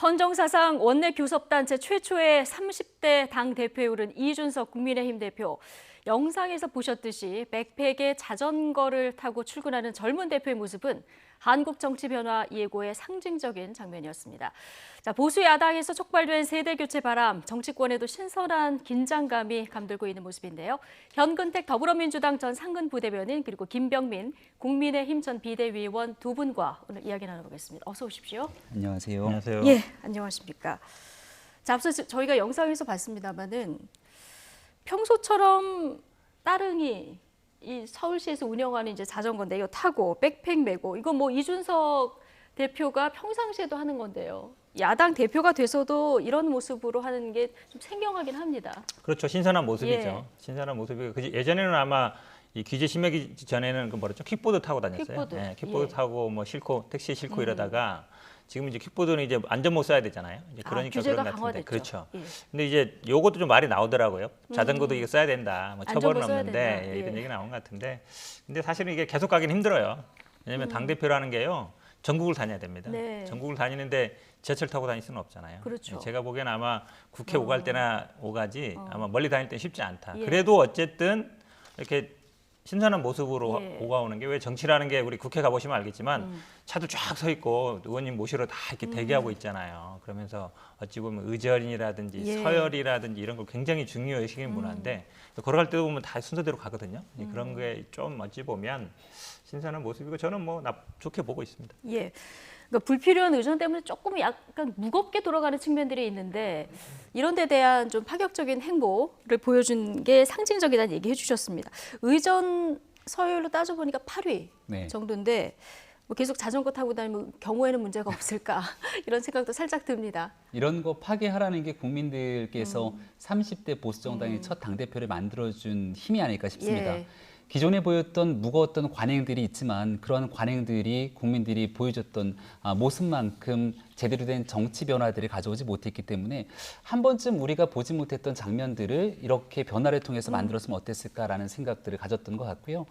헌정사상 원내 교섭단체 최초의 30대 당대표에 오른 이준석 국민의힘 대표. 영상에서 보셨듯이 백팩에 자전거를 타고 출근하는 젊은 대표의 모습은 한국 정치 변화 예고의 상징적인 장면이었습니다. 자, 보수 야당에서 촉발된 세대 교체 바람, 정치권에도 신선한 긴장감이 감돌고 있는 모습인데요. 현근택 더불어민주당 전 상근 부대변인 그리고 김병민 국민의힘 전 비대위원 두 분과 오늘 이야기 나눠보겠습니다. 어서 오십시오. 안녕하세요. 안녕하세요. 예, 안녕하십니까. 자, 앞서 저희가 영상에서 봤습니다만은 평소처럼 따릉이 이 서울시에서 운영하는 이제 자전거인데 이거 타고 백팩 메고 이거 뭐 이준석 대표가 평상시에도 하는 건데요. 야당 대표가 돼서도 이런 모습으로 하는 게 좀 생경하긴 합니다. 그렇죠. 신선한 모습이죠. 예. 신선한 모습이고 예전에는 아마 이 규제 심하기 전에는 그 뭐랬죠? 킥보드 타고 다녔어요. 킥보드. 예, 킥보드 예. 타고 뭐 싣고 택시 싣고 이러다가 지금 이제 킥보드는 이제 안전모 써야 되잖아요. 이제 그러니까 규제가 그런 것 같은데. 강화됐죠. 그렇죠. 예. 근데 이제 요것도 좀 말이 나오더라고요. 자전거도 이거 써야 된다. 뭐 처벌은 안전모 써야 없는데 된다. 예, 이런 예. 얘기 나온 것 같은데. 근데 사실은 이게 계속 가긴 힘들어요. 왜냐하면 당 대표라는 게요. 전국을 다녀야 됩니다. 네. 전국을 다니는데 지하철 타고 다닐 수는 없잖아요. 그렇죠. 제가 보기에는 아마 국회 오갈 때나 오가지 아마 멀리 다닐 때 쉽지 않다. 예. 그래도 어쨌든 이렇게 신선한 모습으로 예. 오가오는 게 왜 정치라는 게 우리 국회 가보시면 알겠지만 차도 쫙 서 있고 의원님 모시러 다 이렇게 대기하고 있잖아요. 그러면서 어찌 보면 의절이라든지 예. 서열이라든지 이런 걸 굉장히 중요시하는 문화인데 걸어갈 때 보면 다 순서대로 가거든요. 그런 게 좀 어찌 보면 신선한 모습이고 저는 뭐 좋게 보고 있습니다. 예. 그러니까 불필요한 의전 때문에 조금 약간 무겁게 돌아가는 측면들이 있는데 이런 데 대한 좀 파격적인 행보를 보여준 게 상징적이라는 얘기 해주셨습니다. 의전 서열로 따져보니까 8위 네. 정도인데 뭐 계속 자전거 타고 다니면 경우에는 문제가 없을까 이런 생각도 살짝 듭니다. 이런 거 파괴하라는 게 국민들께서 30대 보수정당의 첫 당대표를 만들어준 힘이 아닐까 싶습니다. 예. 기존에 보였던 무거웠던 관행들이 있지만 그런 관행들이 국민들이 보여줬던 모습만큼 제대로 된 정치 변화들을 가져오지 못했기 때문에 한 번쯤 우리가 보지 못했던 장면들을 이렇게 변화를 통해서 만들었으면 어땠을까라는 생각들을 가졌던 것 같고요.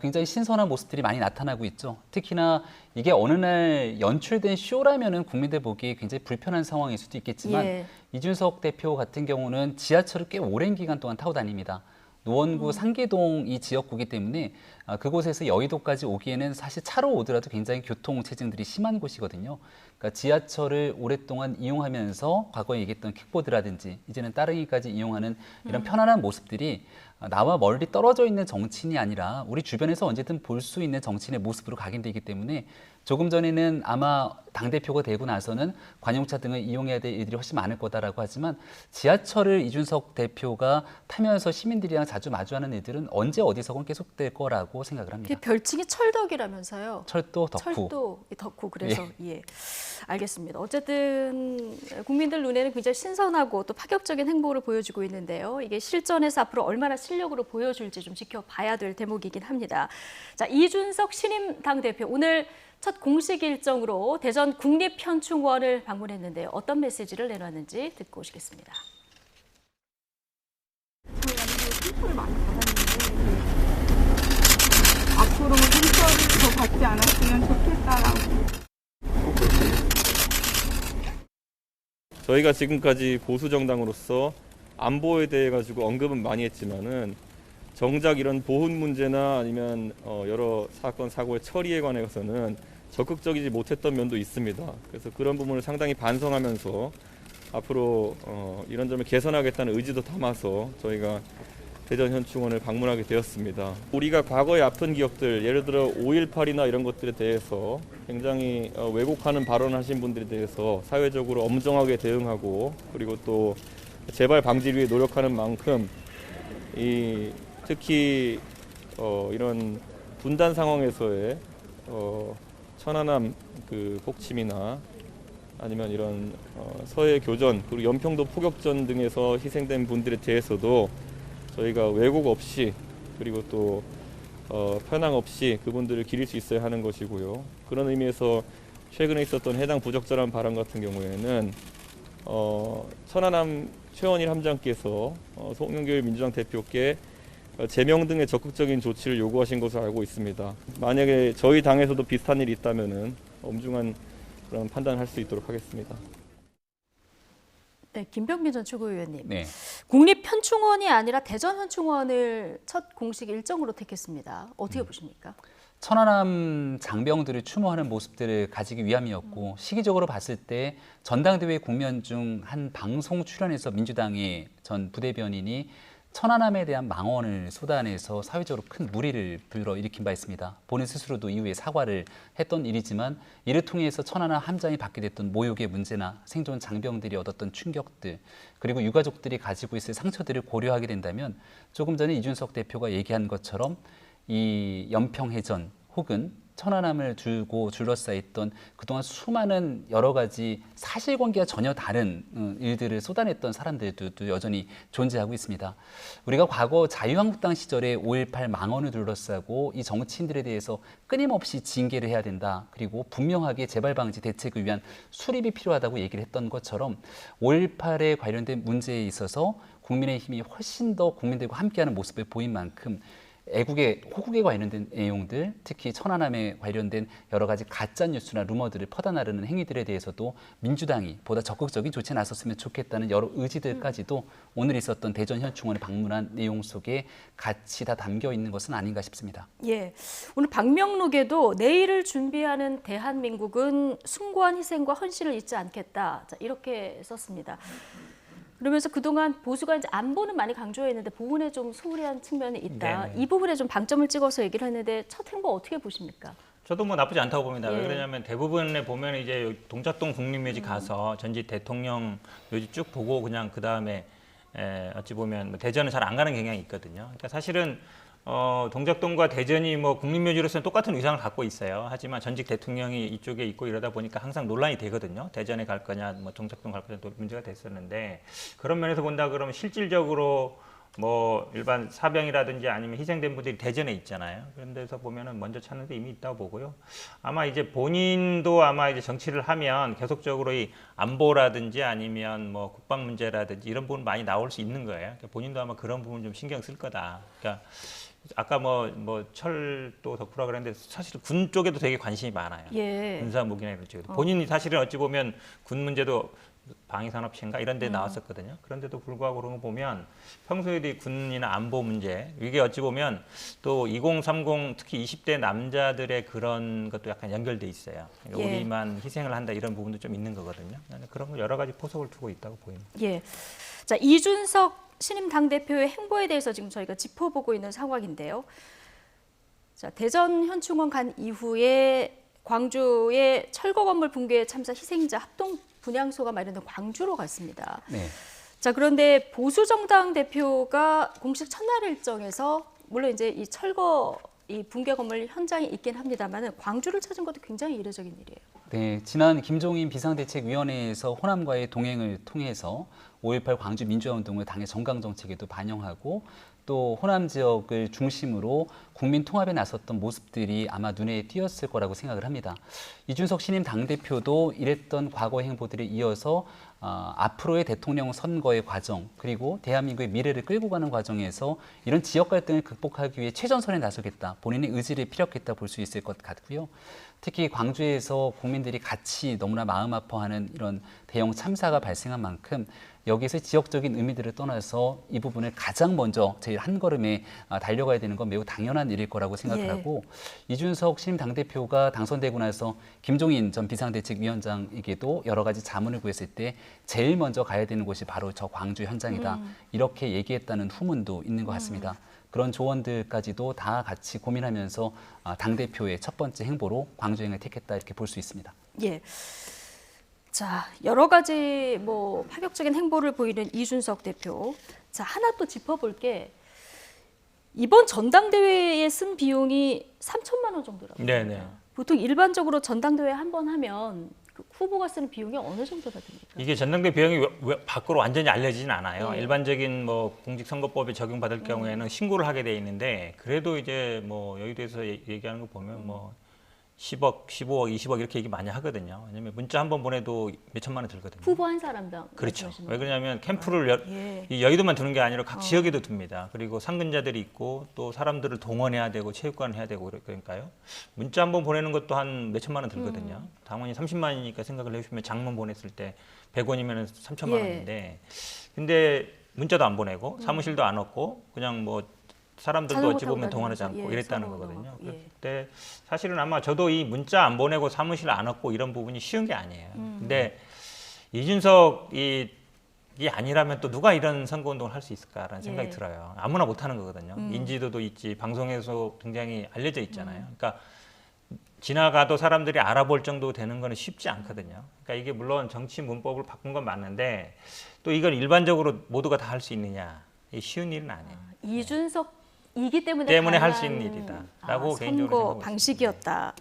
굉장히 신선한 모습들이 많이 나타나고 있죠. 특히나 이게 어느 날 연출된 쇼라면은 국민들 보기에 굉장히 불편한 상황일 수도 있겠지만 예. 이준석 대표 같은 경우는 지하철을 꽤 오랜 기간 동안 타고 다닙니다. 노원구 상계동 이 지역구기 때문에 그곳에서 여의도까지 오기에는 사실 차로 오더라도 굉장히 교통 체증들이 심한 곳이거든요. 그러니까 지하철을 오랫동안 이용하면서 과거에 얘기했던 킥보드라든지 이제는 따릉이까지 이용하는 이런 편안한 모습들이 나와 멀리 떨어져 있는 정치인이 아니라 우리 주변에서 언제든 볼 수 있는 정치인의 모습으로 각인되기 때문에 조금 전에는 아마 당대표가 되고 나서는 관용차 등을 이용해야 될 일들이 훨씬 많을 거다라고 하지만 지하철을 이준석 대표가 타면서 시민들이랑 자주 마주하는 일들은 언제 어디서건 계속될 거라고 생각을 합니다. 별칭이 철덕이라면서요. 철도 덕후. 철도 덕후 그래서 예. 알겠습니다. 어쨌든 국민들 눈에는 굉장히 신선하고 또 파격적인 행보를 보여주고 있는데요. 이게 실전에서 앞으로 얼마나 실력으로 보여줄지 좀 지켜봐야 될 대목이긴 합니다. 자, 이준석 신임 당대표 오늘 첫 공식 일정으로 대전 국립현충원을 방문했는데요. 어떤 메시지를 내놨는지 듣고 오시겠습니다. 저희가 상처를 많이 받았는데 앞으로는 상처를 더 받지 않았으면 좋겠다라고. 저희가 지금까지 보수 정당으로서 안보에 대해 가지고 언급은 많이 했지만은 정작 이런 보훈 문제나 아니면 여러 사건 사고의 처리에 관해서는 적극적이지 못했던 면도 있습니다. 그래서 그런 부분을 상당히 반성하면서 앞으로 이런 점을 개선하겠다는 의지도 담아서 저희가 대전현충원을 방문하게 되었습니다. 우리가 과거의 아픈 기억들, 예를 들어 5.18이나 이런 것들에 대해서 굉장히 왜곡하는 발언을 하신 분들에 대해서 사회적으로 엄정하게 대응하고 그리고 또 재발 방지를 위해 노력하는 만큼 특히 이런 분단 상황에서의 천안함 그 폭침이나 아니면 이런 서해 교전 그리고 연평도 포격전 등에서 희생된 분들에 대해서도 저희가 왜곡 없이 그리고 또 편향 없이 그분들을 기릴 수 있어야 하는 것이고요. 그런 의미에서 최근에 있었던 해당 부적절한 발언 같은 경우에는 천안함 최원일 함장께서 송영길 민주당 대표께 제명 등의 적극적인 조치를 요구하신 것으로 알고 있습니다. 만약에 저희 당에서도 비슷한 일이 있다면은 엄중한 그런 판단을 할 수 있도록 하겠습니다. 네, 김병민 전 최고위원님. 네. 국립현충원이 아니라 대전현충원을 첫 공식 일정으로 택했습니다. 어떻게 보십니까? 천안함 장병들을 추모하는 모습들을 가지기 위함이었고 시기적으로 봤을 때 전당대회 국면 중 한 방송 출연에서 민주당의 전 부대변인이 천안함에 대한 망언을 쏟아내서 사회적으로 큰 물의를 불러일으킨 바 있습니다. 본인 스스로도 이후에 사과를 했던 일이지만 이를 통해서 천안함 함장이 받게 됐던 모욕의 문제나 생존 장병들이 얻었던 충격들 그리고 유가족들이 가지고 있을 상처들을 고려하게 된다면 조금 전에 이준석 대표가 얘기한 것처럼 이 연평해전 혹은 천안함을 두고 둘러싸였던 그동안 수많은 여러 가지 사실관계와 전혀 다른 일들을 쏟아냈던 사람들도 여전히 존재하고 있습니다. 우리가 과거 자유한국당 시절에 5.18 망언을 둘러싸고 이 정치인들에 대해서 끊임없이 징계를 해야 된다. 그리고 분명하게 재발 방지 대책을 위한 수립이 필요하다고 얘기를 했던 것처럼 5.18에 관련된 문제에 있어서 국민의힘이 훨씬 더 국민들과 함께하는 모습을 보인 만큼 애국의 호국에 관련된 내용들, 특히 천안함에 관련된 여러 가지 가짜 뉴스나 루머들을 퍼다 나르는 행위들에 대해서도 민주당이 보다 적극적인 조치에 나섰으면 좋겠다는 여러 의지들까지도 오늘 있었던 대전현충원을 방문한 내용 속에 같이 다 담겨 있는 것은 아닌가 싶습니다. 예, 오늘 방명록에도 내일을 준비하는 대한민국은 숭고한 희생과 헌신을 잊지 않겠다. 자, 이렇게 썼습니다. 그러면서 그동안 보수가 이제 안보는 많이 강조했는데 보훈에 좀 소홀한 측면이 있다. 네네. 이 부분에 좀 방점을 찍어서 얘기를 했는데 첫 행보 어떻게 보십니까? 저도 뭐 나쁘지 않다고 봅니다. 예. 왜 그러냐면 대부분에 보면 이제 동작동 국립묘지 가서 전직 대통령 묘지 쭉 보고 그냥 그 다음에 어찌 보면 뭐 대전은 잘 안 가는 경향이 있거든요. 그러니까 사실은 동작동과 대전이 뭐 국립묘지로서는 똑같은 위상을 갖고 있어요. 하지만 전직 대통령이 이쪽에 있고 이러다 보니까 항상 논란이 되거든요. 대전에 갈 거냐, 뭐 동작동 갈 거냐 또 문제가 됐었는데 그런 면에서 본다 그러면 실질적으로 뭐 일반 사병이라든지 아니면 희생된 분들이 대전에 있잖아요. 그런 데서 보면은 먼저 찾는 데 이미 있다고 보고요. 아마 이제 본인도 아마 이제 정치를 하면 계속적으로 이 안보라든지 아니면 뭐 국방 문제라든지 이런 부분 많이 나올 수 있는 거예요. 그러니까 본인도 아마 그런 부분 좀 신경 쓸 거다. 그러니까 아까 뭐 철도 덕후라 그랬는데 사실 군 쪽에도 되게 관심이 많아요. 예. 군사 무기나 이런 쪽에도. 본인이 사실은 어찌 보면 군 문제도 방위산업시인가 이런 데 나왔었거든요. 그런데도 불구하고 그런 거 보면 평소에도 이 군이나 안보 문제 이게 어찌 보면 또 2030 특히 20대 남자들의 그런 것도 약간 연결돼 있어요. 그러니까 예. 우리만 희생을 한다 이런 부분도 좀 있는 거거든요. 그런 거 여러 가지 포석을 두고 있다고 보입니다. 예. 자, 이준석 신임 당대표의 행보에 대해서 지금 저희가 짚어보고 있는 상황인데요. 자, 대전 현충원 간 이후에 광주의 철거 건물 붕괴 참사 희생자 합동 분향소가 마련된 광주로 갔습니다. 네. 자, 그런데 보수 정당 대표가 공식 첫날 일정에서 물론 이제 이 철거 이 붕괴 건물 현장에 있긴 합니다만은 광주를 찾은 것도 굉장히 이례적인 일이에요. 네, 지난 김종인 비상대책위원회에서 호남과의 동행을 통해서 5.18 광주 민주화운동을 당의 정강 정책에도 반영하고 또 호남 지역을 중심으로 국민 통합에 나섰던 모습들이 아마 눈에 띄었을 거라고 생각을 합니다. 이준석 신임 당대표도 이랬던 과거 행보들에 이어서 앞으로의 대통령 선거의 과정 그리고 대한민국의 미래를 끌고 가는 과정에서 이런 지역 갈등을 극복하기 위해 최전선에 나서겠다. 본인의 의지를 피력했다 볼 수 있을 것 같고요. 특히 광주에서 국민들이 같이 너무나 마음 아파하는 이런 대형 참사가 발생한 만큼 여기서 지역적인 의미들을 떠나서 이 부분을 가장 먼저 제일 한 걸음에 달려가야 되는 건 매우 당연한 일일 거라고 생각을 하고 이준석 신임 당대표가 당선되고 나서 김종인 전 비상대책위원장에게도 여러 가지 자문을 구했을 때 제일 먼저 가야 되는 곳이 바로 저 광주 현장이다. 이렇게 얘기했다는 후문도 있는 것 같습니다. 그런 조언들까지도 다 같이 고민하면서 당대표의 첫 번째 행보로 광주행을 택했다 이렇게 볼 수 있습니다. 예. 자, 여러 가지 뭐 파격적인 행보를 보이는 이준석 대표. 자, 하나 또 짚어볼 게 이번 전당대회에 쓴 비용이 3천만 원 정도라고 합니다. 네네. 보통 일반적으로 전당대회 한 번 하면 그 후보가 쓰는 비용이 어느 정도가 됩니까? 이게 전당대 비용이 왜 밖으로 완전히 알려지진 않아요. 네. 일반적인 뭐 공직선거법에 적용받을 경우에는 신고를 하게 돼 있는데 그래도 이제 뭐 여의도에서 얘기하는 거 보면 뭐 10억, 15억, 20억 이렇게 얘기 많이 하거든요. 왜냐면 문자 한 번 보내도 몇 천만 원 들거든요. 후보 한 사람당. 그렇죠. 말씀하시는 왜 거예요? 그러냐면 캠프를 예. 이 여의도만 두는 게 아니라 각 지역에도 둡니다. 그리고 상근자들이 있고 또 사람들을 동원해야 되고 체육관을 해야 되고 그러니까요. 문자 한 번 보내는 것도 한 몇 천만 원 들거든요. 당원이 30만 원이니까 생각을 해주시면 장문 보냈을 때 100원이면 3천만 예. 원인데 근데 문자도 안 보내고 사무실도 안 왔고 그냥 뭐 사람들도 자전거 어찌 타고 보면 동원하지 다니면서, 않고 예, 이랬다는 서로 거거든요. 예. 그때 사실은 아마 저도 이 문자 안 보내고 사무실 안 왔고 이런 부분이 쉬운 게 아니에요. 근데 이준석이 아니라면 또 누가 이런 선거운동을 할 수 있을까라는 생각이 예. 들어요. 아무나 못하는 거거든요. 인지도도 있지 방송에서 굉장히 알려져 있잖아요. 그러니까 지나가도 사람들이 알아볼 정도 되는 거는 쉽지 않거든요. 그러니까 이게 물론 정치 문법을 바꾼 건 맞는데 또 이걸 일반적으로 모두가 다 할 수 있느냐 이게 쉬운 일은 아니에요. 이준석이기 때문에 할 수 가능한, 있는 일이다라고 개인적으로 선거 생각하고 방식이었다.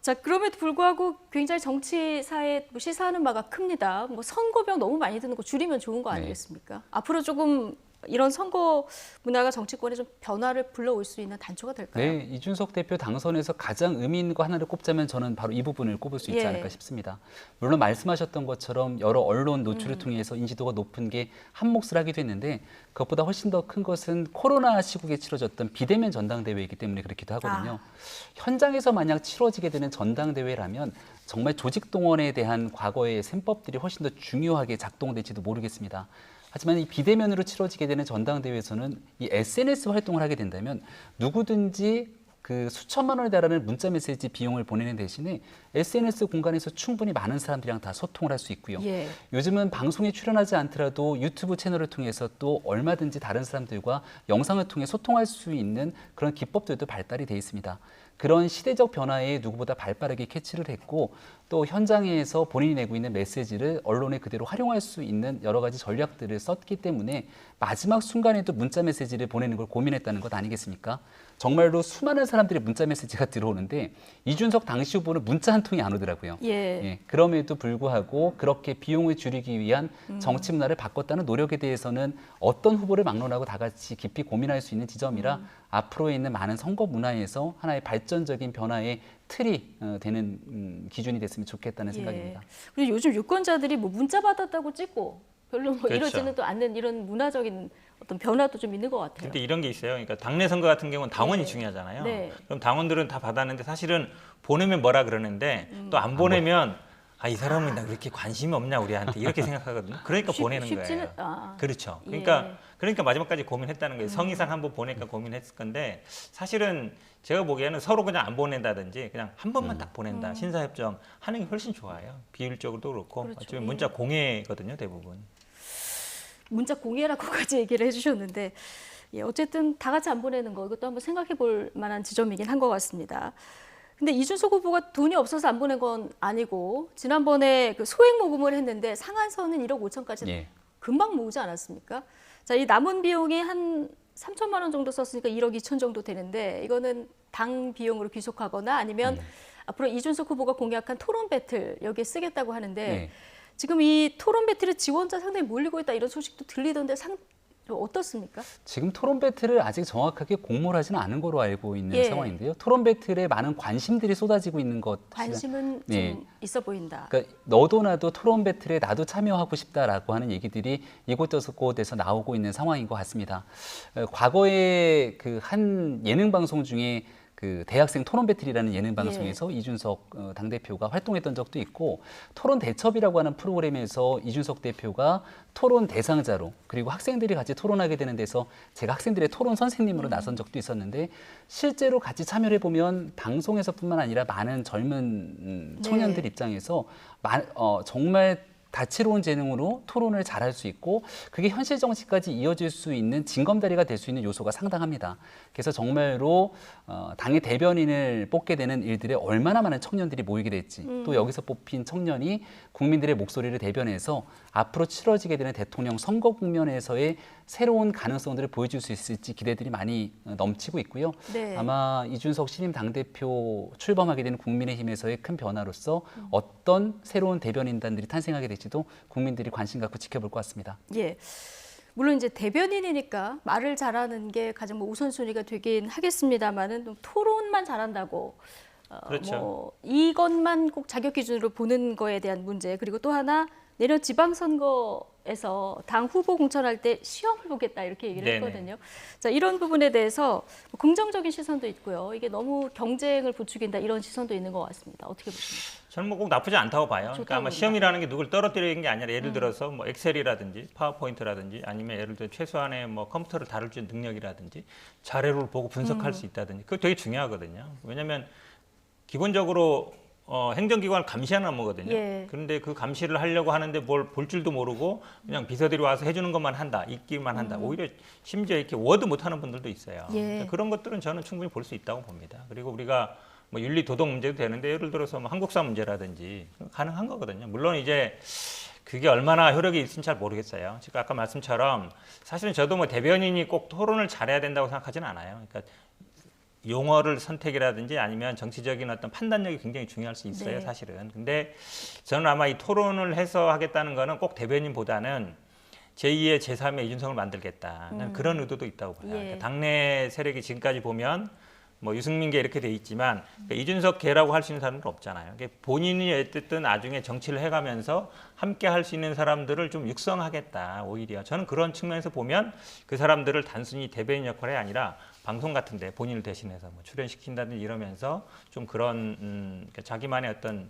자, 그럼에도 불구하고 굉장히 정치사에 뭐 시사하는 바가 큽니다. 뭐 선거병 너무 많이 드는 거 줄이면 좋은 거 네. 아니겠습니까? 앞으로 조금 이런 선거 문화가 정치권에 좀 변화를 불러올 수 있는 단초가 될까요? 네, 이준석 대표 당선에서 가장 의미 있는 거 하나를 꼽자면 저는 바로 이 부분을 꼽을 수 있지 예. 않을까 싶습니다. 물론 말씀하셨던 것처럼 여러 언론 노출을 통해서 인지도가 높은 게 한 몫을 하기도 했는데 그것보다 훨씬 더 큰 것은 코로나 시국에 치러졌던 비대면 전당대회이기 때문에 그렇기도 하거든요. 현장에서 만약 치러지게 되는 전당대회라면 정말 조직 동원에 대한 과거의 셈법들이 훨씬 더 중요하게 작동될지도 모르겠습니다. 하지만 이 비대면으로 치러지게 되는 전당대회에서는 이 SNS 활동을 하게 된다면 누구든지 그 수천만 원에 달하는 문자 메시지 비용을 보내는 대신에 SNS 공간에서 충분히 많은 사람들이랑 다 소통을 할 수 있고요. 예. 요즘은 방송에 출연하지 않더라도 유튜브 채널을 통해서 또 얼마든지 다른 사람들과 영상을 통해 소통할 수 있는 그런 기법들도 발달이 돼 있습니다. 그런 시대적 변화에 누구보다 발빠르게 캐치를 했고 또 현장에서 본인이 내고 있는 메시지를 언론에 그대로 활용할 수 있는 여러 가지 전략들을 썼기 때문에 마지막 순간에도 문자 메시지를 보내는 걸 고민했다는 것 아니겠습니까? 정말로 수많은 사람들이 문자 메시지가 들어오는데 이준석 당시 후보는 문자 한 통이 안 오더라고요. 예. 그럼에도 불구하고 그렇게 비용을 줄이기 위한 정치 문화를 바꿨다는 노력에 대해서는 어떤 후보를 막론하고 다 같이 깊이 고민할 수 있는 지점이라 앞으로에 있는 많은 선거 문화에서 하나의 발전적인 변화의 틀이 되는 기준이 됐으면 좋겠다는 생각입니다. 그리고 요즘 유권자들이 뭐 문자 받았다고 찍고 별로 뭐 그렇죠. 이러지는 또 않는 이런 문화적인 어떤 변화도 좀 있는 것 같아요. 근데 이런 게 있어요. 그러니까 당내 선거 같은 경우는 당원이 네. 중요하잖아요. 네. 그럼 당원들은 다 받았는데 사실은 보내면 뭐라 그러는데 또 안 보내면 이 사람은 나 왜 이렇게 관심이 없냐 우리한테 이렇게 생각하거든요. 그러니까 보내는 쉽지는 거예요. 예. 그렇죠. 그러니까 마지막까지 고민했다는 거예요. 성의상 한번 보낼까 고민했을 건데 사실은 제가 보기에는 서로 그냥 안 보낸다든지 그냥 한 번만 딱 보낸다. 신사협정 하는 게 훨씬 좋아요. 비율적으로도 그렇고 그렇죠. 어쩌면 예. 문자 공예거든요, 대부분. 문자 공예라고까지 얘기를 해주셨는데 어쨌든 다 같이 안 보내는 거 이것도 한번 생각해 볼 만한 지점이긴 한 것 같습니다. 근데 이준석 후보가 돈이 없어서 안 보낸 건 아니고 지난번에 그 소액 모금을 했는데 상한선은 1억 5천까지 예. 금방 모으지 않았습니까? 자, 이 남은 비용이 한 3천만 원 정도 썼으니까 1억 2천 정도 되는데 이거는 당 비용으로 귀속하거나 아니면 앞으로 이준석 후보가 공약한 토론 배틀 여기에 쓰겠다고 하는데 네. 지금 이 토론 배틀에 지원자 상당히 몰리고 있다 이런 소식도 들리던데 어떻습니까? 지금 토론 배틀을 아직 정확하게 공모를 하지는 않은 거로 알고 있는 예. 상황인데요. 토론 배틀에 많은 관심들이 쏟아지고 있는 것. 관심은 네. 좀 있어 보인다. 그러니까 너도 나도 토론 배틀에 나도 참여하고 싶다라고 하는 얘기들이 이곳저곳에서 나오고 있는 상황인 것 같습니다. 과거에 그 한 예능 방송 중에 그 대학생 토론 배틀이라는 예능 방송에서 이준석 당대표가 활동했던 적도 있고 토론 대첩이라고 하는 프로그램에서 이준석 대표가 토론 대상자로 그리고 학생들이 같이 토론하게 되는 데서 제가 학생들의 토론 선생님으로 나선 적도 있었는데 실제로 같이 참여를 해보면 방송에서뿐만 아니라 많은 젊은 청년들 입장에서 정말 다채로운 재능으로 토론을 잘할 수 있고 그게 현실 정치까지 이어질 수 있는 징검다리가 될 수 있는 요소가 상당합니다. 그래서 정말로 당의 대변인을 뽑게 되는 일들에 얼마나 많은 청년들이 모이게 될지 또 여기서 뽑힌 청년이 국민들의 목소리를 대변해서 앞으로 치러지게 되는 대통령 선거 국면에서의 새로운 가능성들을 보여줄 수 있을지 기대들이 많이 넘치고 있고요. 네. 아마 이준석 신임 당대표 출범하게 되는 국민의힘에서의 큰 변화로서 어떤 새로운 대변인단들이 탄생하게 될지도 국민들이 관심 갖고 지켜볼 것 같습니다. 예. 물론 이제 대변인이니까 말을 잘하는 게 가장 뭐 우선순위가 되긴 하겠습니다만은 토론만 잘한다고 그렇죠. 뭐 이것만 꼭 자격 기준으로 보는 거에 대한 문제, 그리고 또 하나 내년 지방선거에서 당 후보 공천할 때 시험을 보겠다 이렇게 얘기를 네네. 했거든요. 자, 이런 부분에 대해서 긍정적인 시선도 있고요. 이게 너무 경쟁을 부추긴다 이런 시선도 있는 것 같습니다. 어떻게 보십니까? 저는 뭐 꼭 나쁘지 않다고 봐요. 그러니까 좋다고 아마 봅니다. 시험이라는 게 누굴 떨어뜨리는 게 아니라 예를 들어서 뭐 엑셀이라든지 파워포인트라든지 아니면 예를 들어 최소한의 뭐 컴퓨터를 다룰 수 있는 능력이라든지 자료를 보고 분석할 수 있다든지 그거 되게 중요하거든요. 왜냐하면 기본적으로 행정기관을 감시하는 업무거든요. 예. 그런데 그 감시를 하려고 하는데 뭘 볼 줄도 모르고 그냥 비서들이 와서 해주는 것만 한다, 읽기만 한다. 오히려 심지어 이렇게 워드 못하는 분들도 있어요. 예. 그러니까 그런 것들은 저는 충분히 볼 수 있다고 봅니다. 그리고 우리가 뭐 윤리 도덕 문제도 되는데 예를 들어서 뭐 한국사 문제라든지 가능한 거거든요. 물론 이제 그게 얼마나 효력이 있을지 잘 모르겠어요. 지금 아까 말씀처럼 사실은 저도 뭐 대변인이 꼭 토론을 잘해야 된다고 생각하지는 않아요. 그러니까 용어를 선택이라든지 아니면 정치적인 어떤 판단력이 굉장히 중요할 수 있어요, 네. 사실은. 근데 저는 아마 이 토론을 해서 하겠다는 거는 꼭 대변인보다는 제2의 제3의 이준석을 만들겠다. 는 그런 의도도 있다고 봐요. 예. 그러니까 당내 세력이 지금까지 보면 뭐 유승민계 이렇게 돼 있지만 그러니까 이준석 계라고 할 수 있는 사람은 없잖아요. 그러니까 본인이 어쨌든 나중에 정치를 해가면서 함께 할 수 있는 사람들을 좀 육성하겠다. 오히려 저는 그런 측면에서 보면 그 사람들을 단순히 대변인 역할이 아니라 방송 같은데 본인을 대신해서 뭐 출연시킨다든지 이러면서 좀 그런 그러니까 자기만의 어떤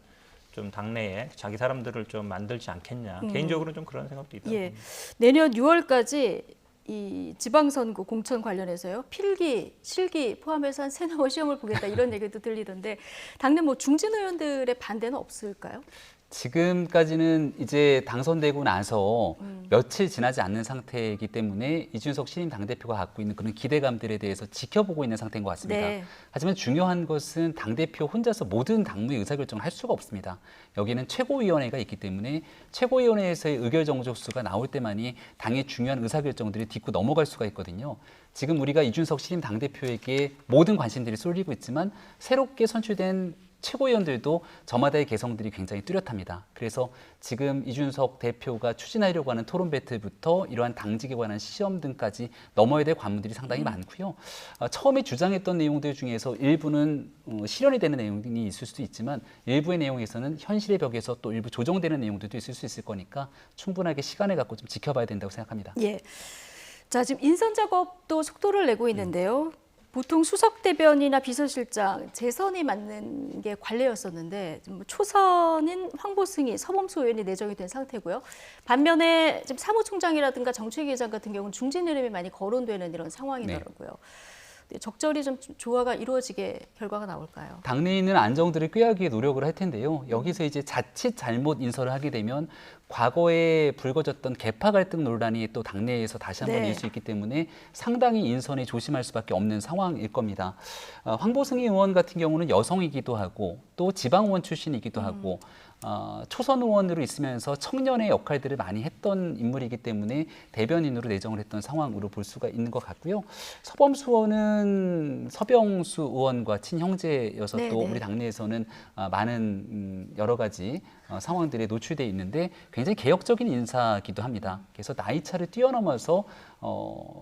좀 당내에 자기 사람들을 좀 만들지 않겠냐. 개인적으로는 좀 그런 생각도 있다고 예. 봅니다. 내년 6월까지 이 지방선거 공천 관련해서요. 필기, 실기 포함해서 한 3-4번 시험을 보겠다 이런 얘기도 들리던데 당내 뭐 중진 의원들의 반대는 없을까요? 지금까지는 이제 당선되고 나서 며칠 지나지 않는 상태이기 때문에 이준석 신임 당대표가 갖고 있는 그런 기대감들에 대해서 지켜보고 있는 상태인 것 같습니다. 네. 하지만 중요한 것은 당대표 혼자서 모든 당무의 의사결정을 할 수가 없습니다. 여기는 최고위원회가 있기 때문에 최고위원회에서의 의결정족수가 나올 때만이 당의 중요한 의사결정들이 딛고 넘어갈 수가 있거든요. 지금 우리가 이준석 신임 당대표에게 모든 관심들이 쏠리고 있지만 새롭게 선출된 최고위원들도 저마다의 개성들이 굉장히 뚜렷합니다. 그래서 지금 이준석 대표가 추진하려고 하는 토론 배틀부터 이러한 당직에 관한 시험 등까지 넘어야 될 관문들이 상당히 많고요. 처음에 주장했던 내용들 중에서 일부는 실현이 되는 내용이 있을 수도 있지만 일부의 내용에서는 현실의 벽에서 또 일부 조정되는 내용들도 있을 수 있을 거니까 충분하게 시간을 갖고 좀 지켜봐야 된다고 생각합니다. 예. 자, 지금 인선 작업도 속도를 내고 있는데요. 보통 수석 대변이나 비서실장 재선이 맞는 게 관례였었는데 지금 초선인 황보승이 서범수 의원이 내정이 된 상태고요. 반면에 지금 사무총장이라든가 정책위의장 같은 경우는 중진 이름이 많이 거론되는 이런 상황이더라고요. 네, 적절히 좀 조화가 이루어지게 결과가 나올까요? 당내에 있는 안정들을 꾀하기 위해 노력을 할 텐데요. 여기서 이제 자칫 잘못 인설을 하게 되면 과거에 불거졌던 계파 갈등 논란이 또 당내에서 다시 한번 네. 일 수 있기 때문에 상당히 인선에 조심할 수밖에 없는 상황일 겁니다. 황보승 의원 같은 경우는 여성이기도 하고 또 지방의원 출신이기도 하고 초선 의원으로 있으면서 청년의 역할들을 많이 했던 인물이기 때문에 대변인으로 내정을 했던 상황으로 볼 수가 있는 것 같고요. 서범수 의원은 서병수 의원과 친형제여서 네, 또 네. 우리 당내에서는 많은 여러 가지 상황들에 노출돼 있는데 굉장히 개혁적인 인사기도 합니다. 그래서 나이 차를 뛰어넘어서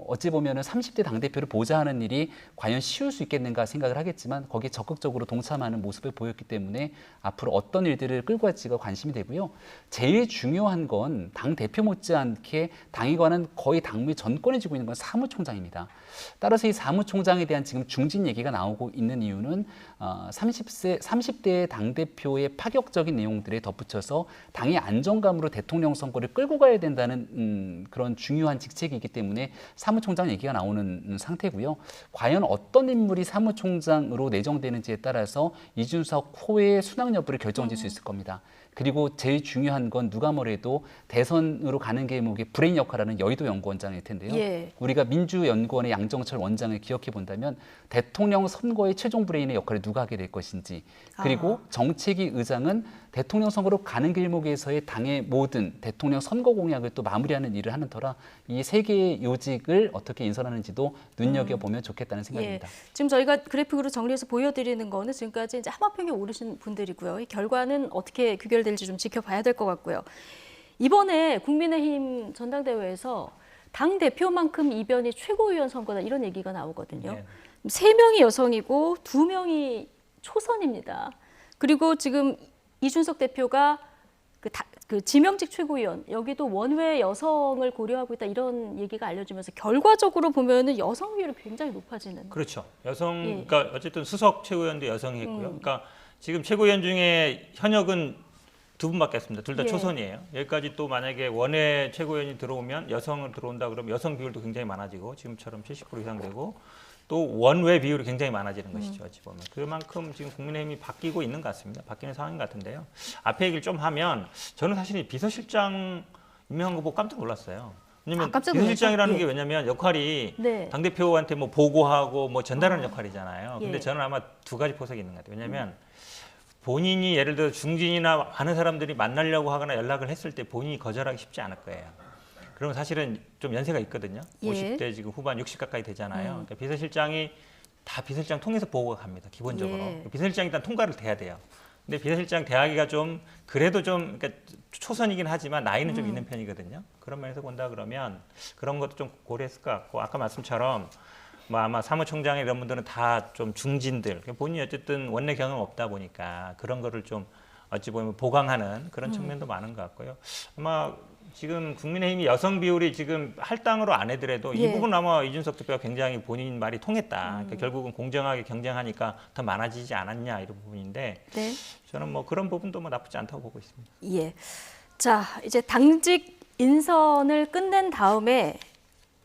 어찌 보면은 30대 당대표를 보좌하는 일이 과연 쉬울 수 있겠는가 생각을 하겠지만 거기에 적극적으로 동참하는 모습을 보였기 때문에 앞으로 어떤 일들을 끌고 갈지가 관심이 되고요. 제일 중요한 건 당대표 못지않게 당에 관한 거의 당무의 전권을 쥐고 있는 건 사무총장입니다. 따라서 이 사무총장에 대한 지금 중진 얘기가 나오고 있는 이유는 30대 당대표의 파격적인 내용들에 덧붙여서 당의 안정감으로 대통령 선거를 끌고 가야 된다는 그런 중요한 직책이기 때문에 사무총장 얘기가 나오는 상태고요. 과연 어떤 인물이 사무총장으로 내정되는지에 따라서 이준석 후의 순항 여부를 결정질 수 있을 겁니다. 그리고 제일 중요한 건 누가 뭐래도 대선으로 가는 길목에 브레인 역할을 하는 여의도 연구원장일 텐데요. 예. 우리가 민주연구원의 양정철 원장을 기억해 본다면 대통령 선거의 최종 브레인의 역할을 누가 하게 될 것인지 그리고 정책위 의장은 대통령 선거로 가는 길목에서의 당의 모든 대통령 선거 공약을 또 마무리하는 일을 하는 터라 이 세 개의 요직을 어떻게 인선하는지도 눈여겨보면 좋겠다는 생각입니다. 예. 지금 저희가 그래픽으로 정리해서 보여드리는 거는 지금까지 이제 하마평에 오르신 분들이고요. 이 결과는 어떻게 규결될지 좀 지켜봐야 될 것 같고요. 이번에 국민의힘 전당대회에서 당 대표만큼 이변이 최고위원 선거다 이런 얘기가 나오거든요. 네. 3명이 여성이고 2명이 초선입니다. 그리고 지금 이준석 대표가 그 지명직 최고위원 여기도 원외 여성을 고려하고 있다 이런 얘기가 알려지면서 결과적으로 보면은 여성 비율이 굉장히 높아지는. 그렇죠. 여성, 예. 그러니까 어쨌든 수석 최고위원도 여성이 했고요. 그러니까 지금 최고위원 중에 현역은 2분밖에 없습니다. 둘 다 예. 초선이에요. 여기까지 또 만약에 원외 최고위원이 들어오면 여성을 들어온다 그러면 여성 비율도 굉장히 많아지고 지금처럼 70% 이상 되고 또 원외 비율이 굉장히 많아지는 것이죠. 어찌 보면 그만큼 지금 국민의힘이 바뀌고 있는 것 같습니다. 바뀌는 상황인 것 같은데요. 앞에 얘기를 좀 하면 저는 사실 이 비서실장 임명한 거 보고 깜짝 놀랐어요. 왜냐면 깜짝 놀랐죠? 비서실장이라는 예. 게 왜냐면 역할이 네. 당대표한테 뭐 보고하고 뭐 전달하는 역할이잖아요. 근데 예. 저는 아마 2가지 포석이 있는 것 같아요. 왜냐면 본인이 예를 들어 중진이나 많은 사람들이 만나려고 하거나 연락을 했을 때 본인이 거절하기 쉽지 않을 거예요. 그러면 사실은 좀 연세가 있거든요. 예. 50대 지금 후반 60 가까이 되잖아요. 그러니까 비서실장이 다 비서실장 통해서 보고가 갑니다. 기본적으로. 예. 비서실장이 일단 통과를 돼야 돼요. 근데 비서실장 대하기가 좀 그래도 좀 그러니까 초선이긴 하지만 나이는 좀 있는 편이거든요. 그런 면에서 본다 그러면 그런 것도 좀 고려했을 것 같고 아까 말씀처럼 뭐 아마 사무총장 이런 분들은 다 좀 중진들 본인이 어쨌든 원내 경험 없다 보니까 그런 거를 좀 어찌 보면 보강하는 그런 측면도 많은 것 같고요. 아마 지금 국민의힘이 여성 비율이 지금 할당으로 안 해더라도 예. 이 부분 아마 이준석 대표가 굉장히 본인 말이 통했다. 그러니까 결국은 공정하게 경쟁하니까 더 많아지지 않았냐 이런 부분인데 네. 저는 뭐 그런 부분도 뭐 나쁘지 않다고 보고 있습니다. 예. 자, 이제 당직 인선을 끝낸 다음에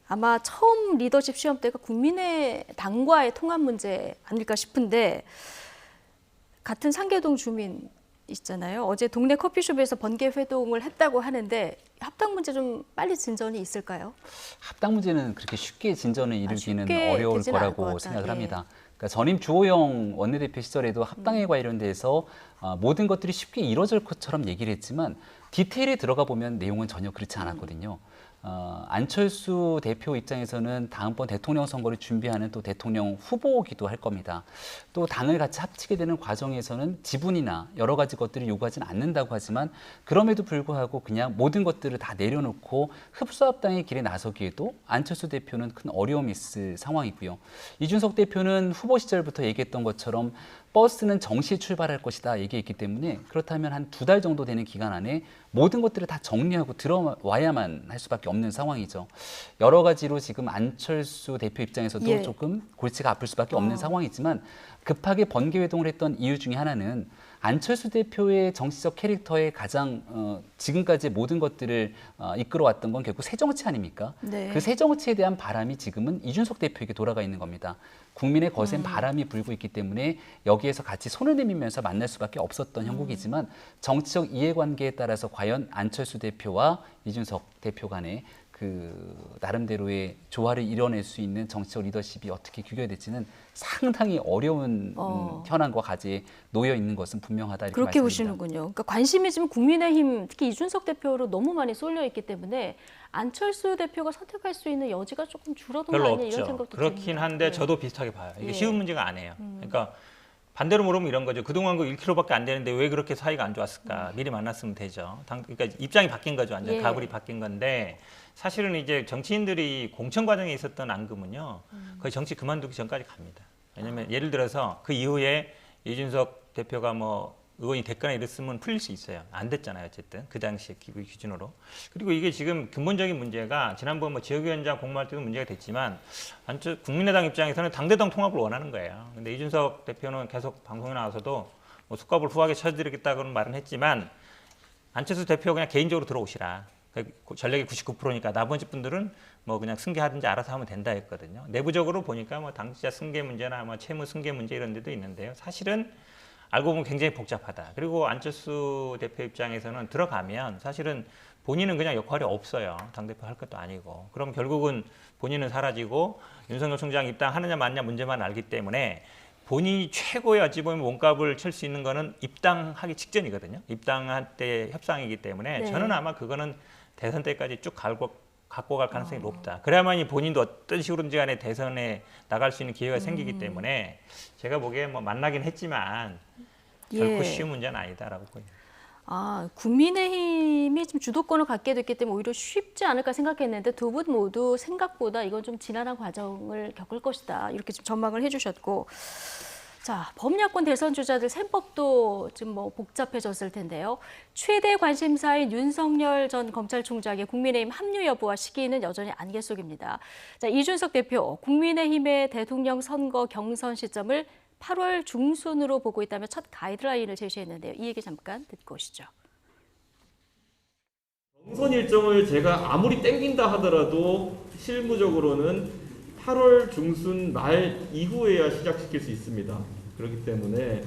아마 처음 리더십 시험 때가 국민의당과의 통합 문제 아닐까 싶은데 같은 상계동 주민이시잖아요. 어제 동네 커피숍에서 번개 회동을 했다고 하는데 합당 문제 좀 빨리 진전이 있을까요? 합당 문제는 그렇게 쉽게 진전을 이루기는 쉽게 어려울 되지는 않을 것 거라고 같다. 생각을 예. 합니다. 그러니까 전임 주호영 원내대표 시절에도 합당에 관련돼서 모든 것들이 쉽게 이루어질 것처럼 얘기를 했지만 디테일에 들어가 보면 내용은 전혀 그렇지 않았거든요. 안철수 대표 입장에서는 다음번 대통령 선거를 준비하는 또 대통령 후보이기도 할 겁니다. 또 당을 같이 합치게 되는 과정에서는 지분이나 여러 가지 것들을 요구하지는 않는다고 하지만 그럼에도 불구하고 그냥 모든 것들을 다 내려놓고 흡수합당의 길에 나서기에도 안철수 대표는 큰 어려움이 있을 상황이고요. 이준석 대표는 후보 시절부터 얘기했던 것처럼 버스는 정시에 출발할 것이다 얘기했기 때문에 그렇다면 한 2달 정도 되는 기간 안에 모든 것들을 다 정리하고 들어와야만 할 수밖에 없는 상황이죠. 여러 가지로 지금 안철수 대표 입장에서도 예. 조금 골치가 아플 수밖에 없는 상황이지만 급하게 번개 회동을 했던 이유 중에 하나는 안철수 대표의 정치적 캐릭터의 가장 지금까지 모든 것들을 이끌어왔던 건 결국 새정치 아닙니까? 네. 그 새정치에 대한 바람이 지금은 이준석 대표에게 돌아가 있는 겁니다. 국민의 거센 바람이 불고 있기 때문에 여기에서 같이 손을 내밀면서 만날 수밖에 없었던 형국이지만 정치적 이해관계에 따라서 과연 안철수 대표와 이준석 대표 간의 그 나름대로의 조화를 이뤄낼 수 있는 정치적 리더십이 어떻게 규결될지는 상당히 어려운 현안과 과제에 놓여 있는 것은 분명하다 이렇게 그렇게 말씀드립니다. 보시는군요. 그러니까 관심이 지금 국민의힘 특히 이준석 대표로 너무 많이 쏠려 있기 때문에 안철수 대표가 선택할 수 있는 여지가 조금 줄어든 거 별로 아니냐 이런 없죠. 생각도 그렇긴 듭니다. 한데 예. 저도 비슷하게 봐요. 이게 예. 쉬운 문제가 아니에요. 그러니까 반대로 물으면 이런 거죠. 그동안 그 1km밖에 안 되는데 왜 그렇게 사이가 안 좋았을까? 미리 만났으면 되죠. 그러니까 입장이 바뀐 거죠. 완전 예. 가불이 바뀐 건데 사실은 이제 정치인들이 공천 과정에 있었던 앙금은요. 거의 정치 그만두기 전까지 갑니다. 왜냐하면 예를 들어서 그 이후에 이준석 대표가 뭐 의원이 됐거나 이랬으면 풀릴 수 있어요. 안 됐잖아요. 어쨌든 그 당시 기준으로. 그리고 이게 지금 근본적인 문제가 지난번 뭐 지역위원장 공모할 때도 문제가 됐지만 국민의당 입장에서는 당대당 통합을 원하는 거예요. 근데 이준석 대표는 계속 방송에 나와서도 뭐 숙갑을 후하게 쳐드리겠다고는 말은 했지만 안철수 대표 그냥 개인적으로 들어오시라. 전력이 99%니까 나머지 분들은 뭐 그냥 승계하든지 알아서 하면 된다 했거든요. 내부적으로 보니까 뭐 당직자 승계 문제나 뭐 채무 승계 문제 이런 데도 있는데요. 사실은 알고 보면 굉장히 복잡하다. 그리고 안철수 대표 입장에서는 들어가면 사실은 본인은 그냥 역할이 없어요. 당대표 할 것도 아니고. 그럼 결국은 본인은 사라지고 윤석열 총장 입당하느냐 마느냐 문제만 알기 때문에 본인이 최고의 어찌 보면 몸값을 칠 수 있는 거는 입당하기 직전이거든요. 입당할 때 협상이기 때문에 네. 저는 아마 그거는 대선 때까지 쭉 갖고 갈 가능성이 높다. 그래야만이 본인도 어떤 식으로든지 간에 대선에 나갈 수 있는 기회가 생기기 때문에 제가 보기에 뭐 만나긴 했지만 결코 예. 쉬운 문제는 아니다라고 보입니다. 아, 국민의힘이 지금 주도권을 갖게 됐기 때문에 오히려 쉽지 않을까 생각했는데 두 분 모두 생각보다 이건 좀 지난한 과정을 겪을 것이다. 이렇게 좀 전망을 해주셨고. 자, 범야권 대선 주자들 셈법도 좀 복잡해졌을 텐데요. 최대 관심사인 윤석열 전 검찰총장의 국민의힘 합류 여부와 시기는 여전히 안개 속입니다. 자, 이준석 대표, 국민의힘의 대통령 선거 경선 시점을 8월 중순으로 보고 있다며 첫 가이드라인을 제시했는데요. 이 얘기 잠깐 듣고 오시죠. 경선 일정을 제가 아무리 땡긴다 하더라도 실무적으로는 8월 중순 말 이후에야 시작시킬 수 있습니다. 그렇기 때문에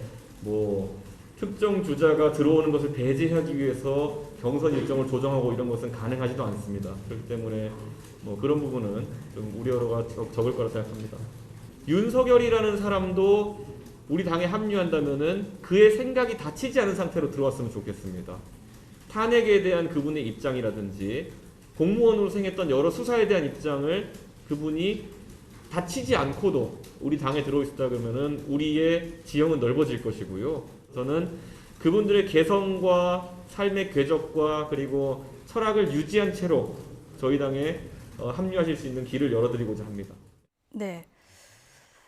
특정 주자가 들어오는 것을 배제하기 위해서 경선 일정을 조정하고 이런 것은 가능하지도 않습니다. 그렇기 때문에 그런 부분은 좀 우려가 적을 거라 생각합니다. 윤석열이라는 사람도 우리 당에 합류한다면은 그의 생각이 닫히지 않은 상태로 들어왔으면 좋겠습니다. 탄핵에 대한 그분의 입장이라든지 공무원으로 생겼던 여러 수사에 대한 입장을 그분이 다치지 않고도 우리 당에 들어있다 그러면은 우리의 지형은 넓어질 것이고요. 저는 그분들의 개성과 삶의 궤적과 그리고 철학을 유지한 채로 저희 당에 합류하실 수 있는 길을 열어드리고자 합니다. 네.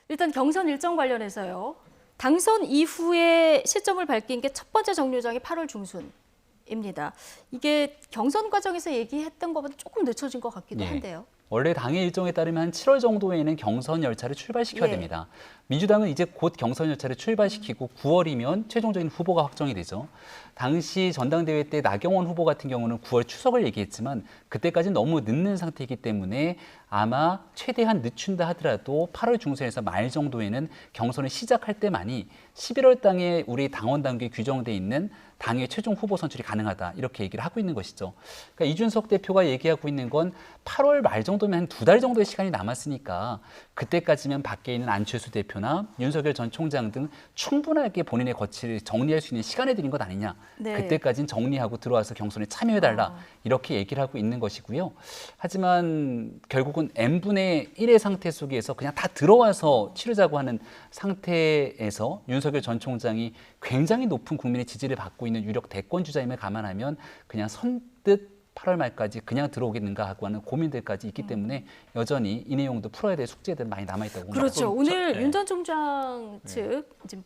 일단 경선 일정 관련해서요. 당선 이후에 시점을 밝힌 게 첫 번째 정류장이 8월 중순입니다. 이게 경선 과정에서 얘기했던 것보다 조금 늦춰진 것 같기도 한데요. 원래 당의 일정에 따르면 한 7월 정도에는 경선 열차를 출발시켜야 됩니다. 민주당은 이제 곧 경선 열차를 출발시키고 9월이면 최종적인 후보가 확정이 되죠. 당시 전당대회 때 나경원 후보 같은 경우는 9월 추석을 얘기했지만 그때까지는 너무 늦는 상태이기 때문에 아마 최대한 늦춘다 하더라도 8월 중순에서 말 정도에는 경선을 시작할 때만이 11월 당에 우리 당원 당규에 규정돼 있는 당의 최종 후보 선출이 가능하다 이렇게 얘기를 하고 있는 것이죠. 그러니까 이준석 대표가 얘기하고 있는 건 8월 말 정도면 한 2달 정도의 시간이 남았으니까 그때까지면 밖에 있는 안철수 대표나 윤석열 전 총장 등 충분하게 본인의 거취를 정리할 수 있는 시간을 드린 것 아니냐. 네. 그때까지는 정리하고 들어와서 경선에 참여해달라 이렇게 얘기를 하고 있는 것이고요. 하지만 결국은 n분의 1의 상태 속에서 그냥 다 들어와서 치르자고 하는 상태에서 윤석열 전 총장이 굉장히 높은 국민의 지지를 받고 있는 유력 대권 주자임을 감안하면 그냥 선뜻 8월 말까지 그냥 들어오겠는가 하고 하는 고민들까지 있기 때문에 여전히 이 내용도 풀어야 될 숙제들 많이 남아있다고 봅니다. 그렇죠. 오늘 윤 전 총장 측 지금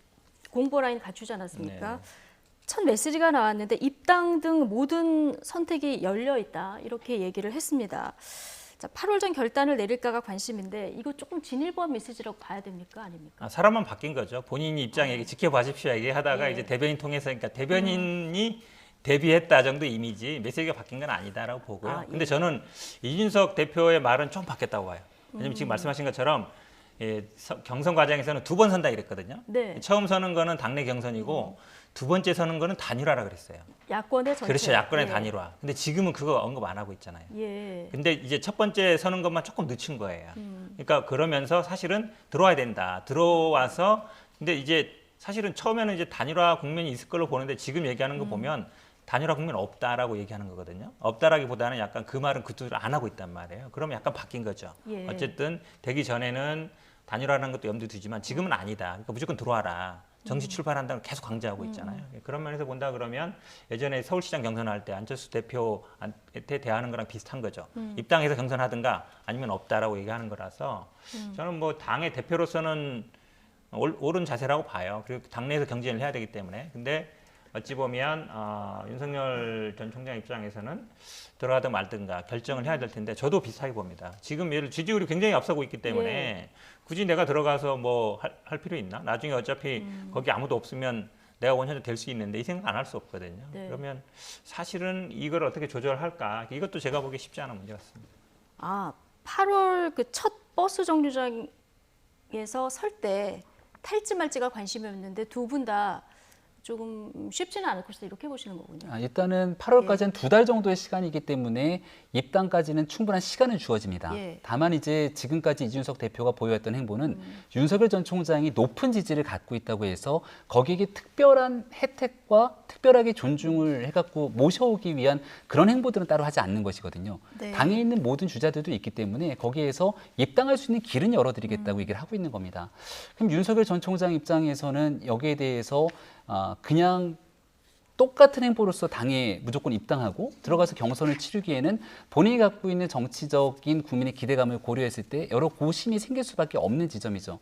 공보 라인 갖추지 않았습니까? 첫 메시지가 나왔는데 입당 등 모든 선택이 열려 있다 이렇게 얘기를 했습니다. 자, 8월 전 결단을 내릴까가 관심인데 이거 조금 진일보한 메시지라고 봐야 됩니까? 아닙니까? 사람만 바뀐 거죠. 본인이 입장 얘기 지켜봐십시오 얘기하다가 예. 이제 대변인 통해서 그러니까 대변인이 데뷔했다 정도 이미지 메시지가 바뀐 건 아니다라고 보고요. 근데 저는 이준석 대표의 말은 좀 바뀌었다고 봐요. 왜냐면 지금 말씀하신 것처럼 경선 과정에서는 2번 선다 이랬거든요. 네. 처음 서는 거는 당내 경선이고 두 번째 서는 거는 단일화라 그랬어요. 야권의 전체. 그렇죠. 야권의 예. 단일화. 근데 지금은 그거 언급 안 하고 있잖아요. 예. 근데 이제 첫 번째 서는 것만 조금 늦춘 거예요. 그러니까 그러면서 사실은 들어와야 된다. 들어와서 근데 이제 사실은 처음에는 이제 단일화 국면이 있을 걸로 보는데 지금 얘기하는 거 보면 단일화 국면 없다라고 얘기하는 거거든요. 없다라기보다는 약간 그 말은 그 뜻을 안 하고 있단 말이에요. 그러면 약간 바뀐 거죠. 예. 어쨌든 되기 전에는 단일화라는 것도 염두에 두지만 지금은 아니다. 그러니까 무조건 들어와라. 정시 출발한다는 걸 계속 강조하고 있잖아요. 그런 면에서 본다 그러면 예전에 서울시장 경선할 때 안철수 대표한테 대하는 거랑 비슷한 거죠. 입당해서 경선하든가 아니면 없다라고 얘기하는 거라서 저는 당의 대표로서는 옳은 자세라고 봐요. 그리고 당내에서 경쟁을 해야 되기 때문에. 근데 어찌 보면 윤석열 전 총장 입장에서는 들어가든 말든가 결정을 해야 될 텐데 저도 비슷하게 봅니다. 지금 지지율이 굉장히 앞서고 있기 때문에 굳이 내가 들어가서 할 필요 있나? 나중에 어차피 거기 아무도 없으면 내가 원효자 될 수 있는데 이 생각 안 할 수 없거든요. 네. 그러면 사실은 이걸 어떻게 조절할까? 이것도 제가 보기에 쉽지 않은 문제 같습니다. 8월 그 첫 버스 정류장에서 설 때 탈지 말지가 관심이었는데 두 분 다 조금 쉽지는 않을 것이다 이렇게 보시는 거군요. 일단은 8월까지는 2달 정도의 시간이기 때문에 입당까지는 충분한 시간을 주어집니다. 다만 이제 지금까지 이준석 대표가 보여왔던 행보는 윤석열 전 총장이 높은 지지를 갖고 있다고 해서 거기에 특별한 혜택과 특별하게 존중을 해갖고 모셔오기 위한 그런 행보들은 따로 하지 않는 것이거든요. 네. 당에 있는 모든 주자들도 있기 때문에 거기에서 입당할 수 있는 길은 열어드리겠다고 얘기를 하고 있는 겁니다. 그럼 윤석열 전 총장 입장에서는 여기에 대해서 그냥 똑같은 행보로서 당에 무조건 입당하고 들어가서 경선을 치르기에는 본인이 갖고 있는 정치적인 국민의 기대감을 고려했을 때 여러 고심이 생길 수밖에 없는 지점이죠.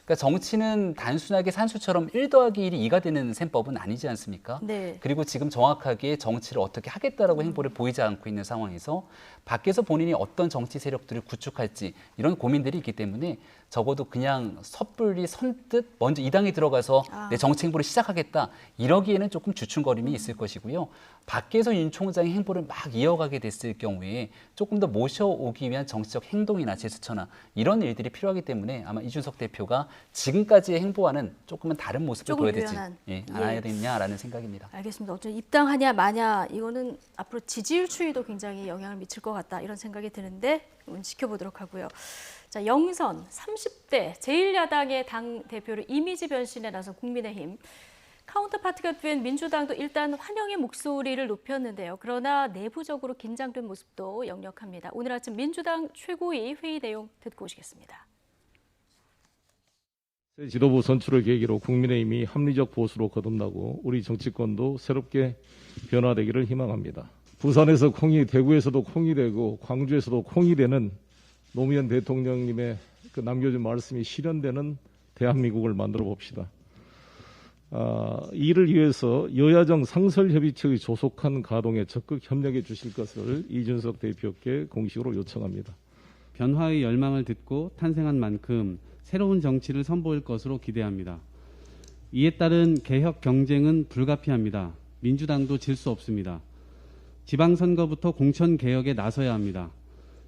그러니까 정치는 단순하게 산수처럼 1 더하기 1이 2가 되는 셈법은 아니지 않습니까? 네. 그리고 지금 정확하게 정치를 어떻게 하겠다라고 행보를 보이지 않고 있는 상황에서 밖에서 본인이 어떤 정치 세력들을 구축할지 이런 고민들이 있기 때문에 적어도 그냥 섣불리 선뜻 먼저 이 당에 들어가서 내 정치 행보를 시작하겠다 이러기에는 조금 주춤거림이 있을 것이고요. 밖에서 윤 총장의 행보를 막 이어가게 됐을 경우에 조금 더 모셔오기 위한 정치적 행동이나 제스처나 이런 일들이 필요하기 때문에 아마 이준석 대표가 지금까지의 행보와는 조금은 다른 모습을 조금 보여야 유연한. 되지 않아야 되냐라는 생각입니다. 알겠습니다. 어쨌든 입당하냐 마냐 이거는 앞으로 지지율 추이도 굉장히 영향을 미칠 것 같다 이런 생각이 드는데 지켜보도록 하고요. 자, 영선 30대 제1야당의 당 대표를 이미지 변신에 나선 국민의힘. 카운터파트가 된 민주당도 일단 환영의 목소리를 높였는데요. 그러나 내부적으로 긴장된 모습도 역력합니다. 오늘 아침 민주당 최고위 회의 내용 듣고 오시겠습니다. 새 지도부 선출을 계기로 국민의힘이 합리적 보수로 거듭나고 우리 정치권도 새롭게 변화되기를 희망합니다. 부산에서 콩이, 대구에서도 콩이 되고 광주에서도 콩이 되는 노무현 대통령님의 그 남겨준 말씀이 실현되는 대한민국을 만들어 봅시다. 이를 위해서 여야정 상설협의체의 조속한 가동에 적극 협력해 주실 것을 이준석 대표께 공식으로 요청합니다. 변화의 열망을 듣고 탄생한 만큼 새로운 정치를 선보일 것으로 기대합니다. 이에 따른 개혁 경쟁은 불가피합니다. 민주당도 질 수 없습니다. 지방선거부터 공천개혁에 나서야 합니다.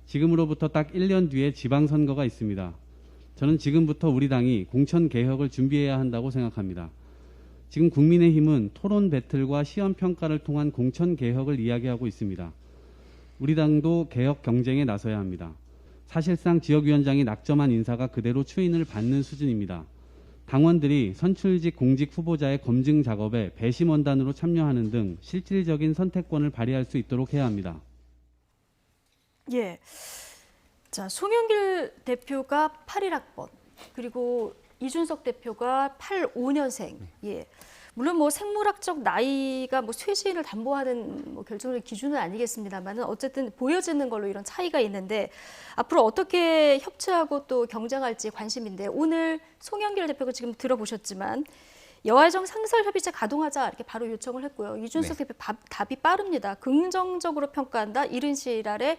지금으로부터 딱 1년 뒤에 지방선거가 있습니다. 저는 지금부터 우리 당이 공천개혁을 준비해야 한다고 생각합니다. 지금 국민의힘은 토론 배틀과 시험평가를 통한 공천개혁을 이야기하고 있습니다. 우리 당도 개혁 경쟁에 나서야 합니다. 사실상 지역위원장이 낙점한 인사가 그대로 추인을 받는 수준입니다. 당원들이 선출직 공직 후보자의 검증 작업에 배심원단으로 참여하는 등 실질적인 선택권을 발휘할 수 있도록 해야 합니다. 예. 자, 송영길 대표가 81학번, 그리고 이준석 대표가 85년생. 예. 물론 뭐 생물학적 나이가 뭐 쇄신을 담보하는 뭐 결정적 기준은 아니겠습니다만은 어쨌든 보여지는 걸로 이런 차이가 있는데 앞으로 어떻게 협치하고 또 경쟁할지 관심인데 오늘 송영길 대표가 지금 들어보셨지만 여야정 상설협의체 가동하자 이렇게 바로 요청을 했고요. 이준석 대표 답이 빠릅니다. 긍정적으로 평가한다. 이른 시일 안에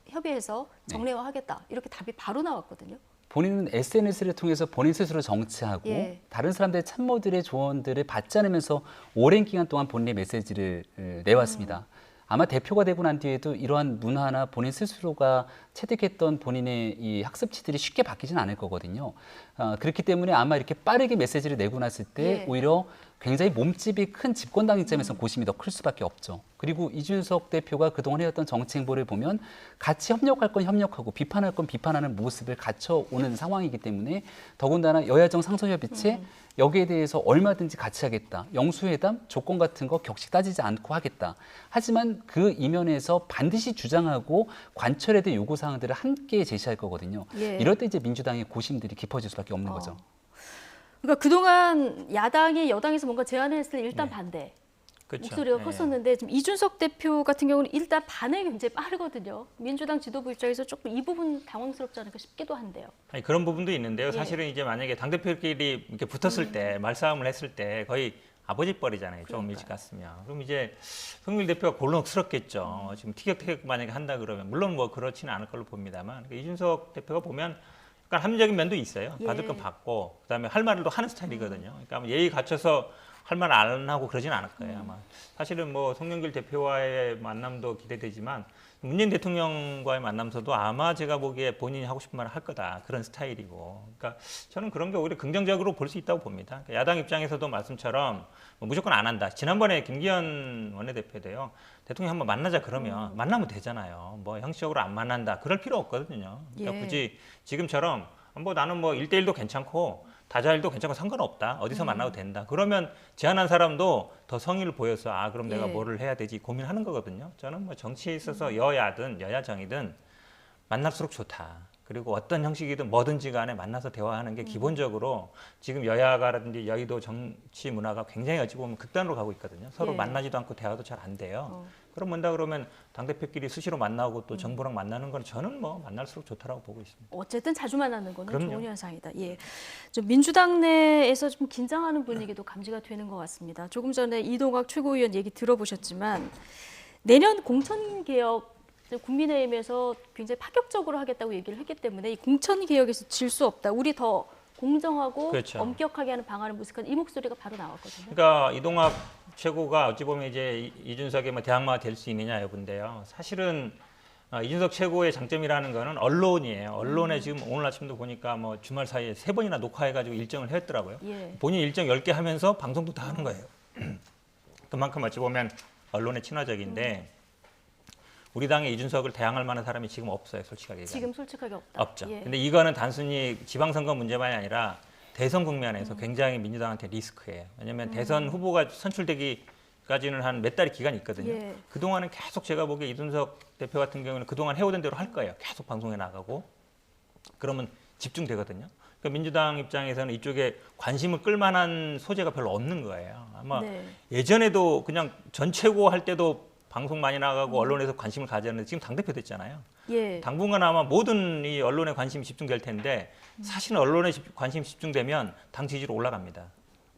협의해서 정례화하겠다. 이렇게 답이 바로 나왔거든요. 본인은 SNS를 통해서 본인 스스로 정치하고 다른 사람들의 참모들의 조언들을 받지 않으면서 오랜 기간 동안 본인의 메시지를 내왔습니다. 아마 대표가 되고 난 뒤에도 이러한 문화나 본인 스스로가 체득했던 본인의 이 학습치들이 쉽게 바뀌지는 않을 거거든요. 그렇기 때문에 아마 이렇게 빠르게 메시지를 내고 났을 때 오히려 굉장히 몸집이 큰 집권당 입장에서 고심이 더 클 수밖에 없죠. 그리고 이준석 대표가 그동안 해왔던 정치 행보를 보면 같이 협력할 건 협력하고 비판할 건 비판하는 모습을 갖춰오는 상황이기 때문에 더군다나 여야정 상설협의체 여기에 대해서 얼마든지 같이 하겠다. 영수회담 조건 같은 거 격식 따지지 않고 하겠다. 하지만 그 이면에서 반드시 주장하고 관철해야 될 요구사항들을 함께 제시할 거거든요. 이럴 때 이제 민주당의 고심들이 깊어질 수밖에 없는 거죠. 그러니까 그동안 야당이 여당에서 뭔가 제안을 했을 때 일단 반대. 그렇죠. 목소리가 컸었는데 지금 이준석 대표 같은 경우는 일단 반응이 굉장히 빠르거든요. 민주당 지도부 입장에서 조금 이 부분 당황스럽지 않을까 싶기도 한데요. 아니, 그런 부분도 있는데요. 사실은 이제 만약에 당대표끼리 이렇게 붙었을 때 말싸움을 했을 때 거의 아버지 뻘이잖아요. 좀 일찍 갔으면. 그럼 이제 송영길 대표가 곤혹스럽겠죠. 지금 티격태격 만약에 한다 그러면 물론 뭐 그렇지는 않을 걸로 봅니다만 이준석 대표가 보면 약간 합리적인 면도 있어요. 받을 건 받고 그다음에 할 말을 또 하는 스타일이거든요. 그러니까 예의 갖춰서 할 말 안 하고 그러진 않을 거예요. 아마 사실은 뭐 송영길 대표와의 만남도 기대되지만 문재인 대통령과의 만남서도 아마 제가 보기에 본인이 하고 싶은 말을 할 거다 그런 스타일이고, 그러니까 저는 그런 게 오히려 긍정적으로 볼 수 있다고 봅니다. 그러니까 야당 입장에서도 말씀처럼 뭐 무조건 안 한다. 지난번에 김기현 원내대표도요. 대통령 한번 만나자 그러면 만나면 되잖아요. 뭐 형식적으로 안 만난다 그럴 필요 없거든요. 그러니까 굳이 지금처럼 뭐 나는 뭐 1대1도 괜찮고 다자일도 괜찮고 상관없다. 어디서 만나도 된다. 그러면 제안한 사람도 더 성의를 보여서 아 그럼 내가 뭐를 해야 되지 고민하는 거거든요. 저는 뭐 정치에 있어서 여야든 여야정이든 만날수록 좋다. 그리고 어떤 형식이든 뭐든지 간에 만나서 대화하는 게 기본적으로 지금 여야가라든지 여의도 정치 문화가 굉장히 어찌 보면 극단으로 가고 있거든요. 서로 예. 만나지도 않고 대화도 잘 안 돼요. 그럼 뭔다 그러면 당대표끼리 수시로 만나고 또 정부랑 만나는 건 저는 뭐 만날수록 좋다라고 보고 있습니다. 어쨌든 자주 만나는 거는 그럼요. 좋은 현상이다. 예. 좀 민주당 내에서 좀 긴장하는 분위기도 감지가 되는 것 같습니다. 조금 전에 이동학 최고위원 얘기 들어보셨지만 내년 공천개혁 국민의힘에서 굉장히 파격적으로 하겠다고 얘기를 했기 때문에 이 공천개혁에서 질 수 없다. 우리 더 공정하고 그렇죠. 엄격하게 하는 방안을 모색한 이 목소리가 바로 나왔거든요. 그러니까 이동학 최고가 어찌 보면 이제 이준석의 뭐 대항마가 될 수 있느냐 여부인데요. 사실은 이준석 최고의 장점이라는 거는 언론이에요. 언론에 지금 오늘 아침도 보니까 뭐 주말 사이에 3번이나 녹화해가지고 일정을 했더라고요. 예. 본인 일정 10개 하면서 방송도 다 하는 거예요. 그만큼 어찌 보면 언론의 친화적인데 우리 당에 이준석을 대항할 만한 사람이 지금 없어요, 솔직하게 얘기하면. 지금 솔직하게 없다. 없죠. 예. 근데 이거는 단순히 지방선거 문제만이 아니라 대선 국면에서 굉장히 민주당한테 리스크예요. 왜냐하면 대선 후보가 선출되기까지는 한 몇 달의 기간이 있거든요. 예. 그동안은 계속 제가 보기에 이준석 대표 같은 경우는 그동안 해오던 대로 할 거예요. 계속 방송에 나가고. 그러면 집중되거든요. 그러니까 민주당 입장에서는 이쪽에 관심을 끌만한 소재가 별로 없는 거예요. 아마 네. 예전에도 그냥 전 최고 할 때도 방송 많이 나가고 언론에서 관심을 가졌는데 지금 당대표 됐잖아요. 예. 당분간 아마 모든 이 언론에 관심이 집중될 텐데 사실은 언론에 관심이 집중되면 당 지지율 올라갑니다.